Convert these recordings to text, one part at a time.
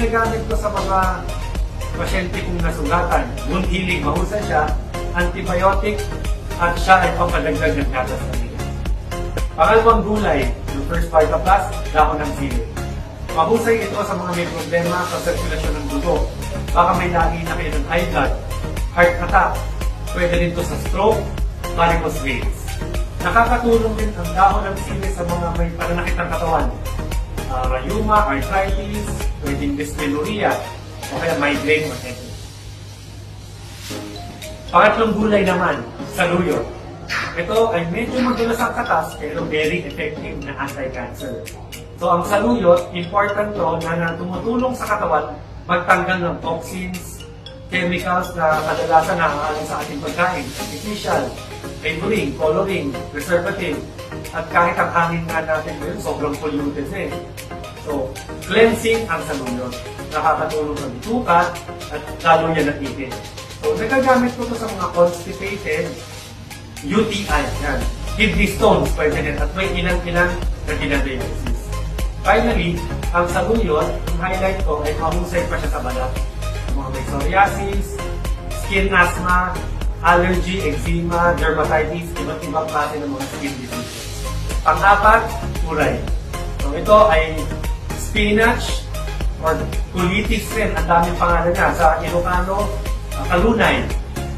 ginagamit ko sa mga pasyente kong nasugatan. Wound healing, mahusay siya, antibiotic, at siya ay papadagdag ng gatas sa nila. Pangalawang gulay, yung first Vita Plus, dahon ng sili. Mahusay ito sa mga may problema sa sirkulasyon ng dugo. Baka may lagi na kayo ng high blood, heart attack, pwede rin ito sa stroke, varicose veins. Nakakatulong din ang dahon ng sili sa mga may pananakit ng katawan. Rheuma, arthritis, pwedeng dysmenorrhea, o kaya migraine or headache. Pangatlong gulay naman, saluyot. Ito ay medyo madulas ang katas pero very effective na anti-cancer. So ang saluyot, important to na tumutulong sa katawan magtanggal ng toxins, chemicals na kadalasan nakakalang sa ating pagkain, artificial, flavoring, coloring, preservative, at kahit ang hangin nga natin ngayon, sobrang polluted na eh. So, cleansing ang saluyot. Nakakatulong sa bituka at lalo yan natin. So, nagagamit ko ito sa mga constipated, UTI, yan. Kidney stones, pwede din, at may ilang-ilang na diabetes. Finally, ang saluyot, ang highlight ko ay mahusay pa siya sa balat. Mga may psoriasis, skin asthma, allergy, eczema, dermatitis, iba't ibang klase ng mga skin diseases. Pang-apat, kulay. So ito ay spinach or kulitis rin, ang daming pangalan niya. Sa Ilocano, kalunay.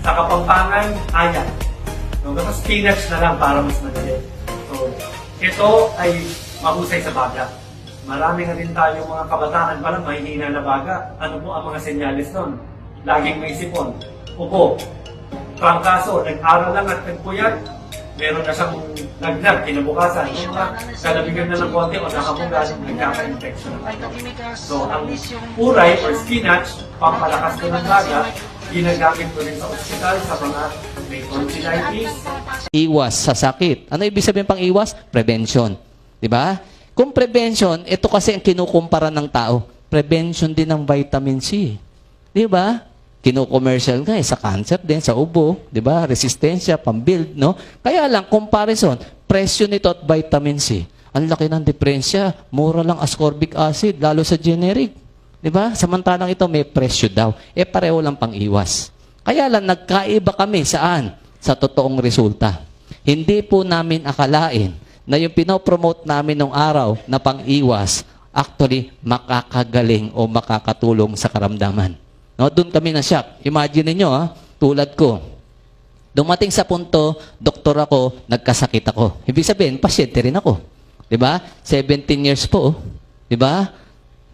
Sa Kapampangan, ayan. So basta spinach na lang para mas madali. So ito ay mahusay sa baga. Marami nga din tayo mga kabataan pa lang mahihina na baga. Ano po ang mga senyales nun? Laging may sipon, upo, trangkaso, nag-aral lang at nagpuyat, meron na siyang lagnat, kinabukasan, yung mga kalabigan na ng konti o nakamugan, nagkaka-infection. So, ang uray or spinach, pampalakas ko ng baga, ginagamit ko rin sa ospital sa mga may tonsillitis. Iwas sa sakit. Ano ibig sabihin pang iwas? Prevention. Diba? Kung prevention, ito kasi ang kinukumpara ng tao. Prevention din ng vitamin C. Diba? Kino-commercial nga sa cancer din, sa ubo, di ba? Resistensya, pang-build, no? Kaya lang, comparison, presyo nito at vitamin C. Ang laki ng diferensya, mura lang ascorbic acid, lalo sa generic. Di ba? Samantalang ito may presyo daw. Pareho lang pang-iwas. Kaya lang, nagkaiba kami saan? Sa totoong resulta. Hindi po namin akalain na yung pinopromote namin nung araw na pang-iwas, actually, makakagaling o makakatulong sa karamdaman. No, doon kami na-shock. Imagine niyo, tulad ko. Dumating sa punto, doktor ako, nagkasakit ako. Ibig sabihin, pasyente rin ako. 'Di ba? 17 years po, 'di ba?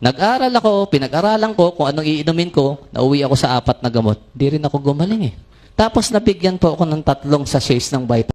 Nag-aral ako, pinag-aralan ko kung anong iinumin ko, nauwi ako sa 4 na gamot. Di rin ako gumaling eh. Tapos nabigyan po ako ng 3 sachets ng vitamin.